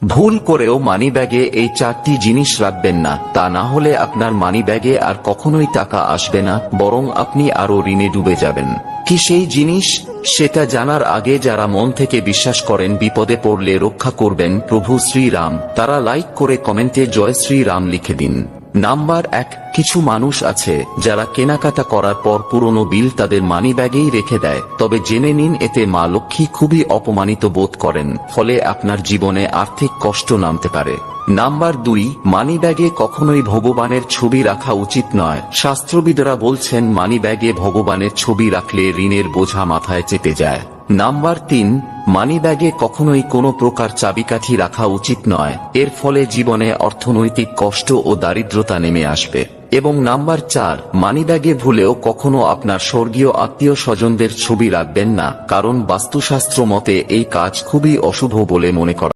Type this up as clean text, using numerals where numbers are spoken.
ভুল করেও মানিব্যাগে এই 4টি জিনিস রাখবেন না, তা না হলে আপনার মানিব্যাগে আর কখনোই টাকা আসবে না, বরং আপনি আরো ঋণে ডুবে যাবেন। কি সেই জিনিস, সেটা জানার আগে যারা মন থেকে বিশ্বাস করেন বিপদে পড়লে রক্ষা করবেন প্রভু শ্রীরাম, তারা লাইক করে কমেন্টে জয় শ্রীরাম লিখে দিন। নাম্বার 1, কিছু মানুষ আছে যারা কেনাকাটা করার পর পুরনো বিল তাদের মানিব্যাগেই রেখে দেয়, তবে জেনে নিন এতে মা লক্ষ্মী খুবই অপমানিত বোধ করেন, ফলে আপনার জীবনে আর্থিক কষ্ট নামতে পারে। নাম্বার 2, মানিব্যাগে কখনোই ভগবানের ছবি রাখা উচিত নয়। শাস্ত্রবিদরা বলছেন মানিব্যাগে ভগবানের ছবি রাখলে ঋণের বোঝা মাথায় চেপে যায়। নাম্বার 3, মানিব্যাগে কখনোই কোনো প্রকার চাবিকাঠি রাখা উচিত নয়, এর ফলে জীবনে অর্থনৈতিক কষ্ট ও দারিদ্রতা নেমে আসবে। এবং নাম্বার 4, মানিব্যাগে ভুলেও কখনো আপনার স্বর্গীয় আত্মীয় স্বজনদের ছবি রাখবেন না, কারণ বাস্তুশাস্ত্র মতে এই কাজ খুবই অশুভ বলে মনে করা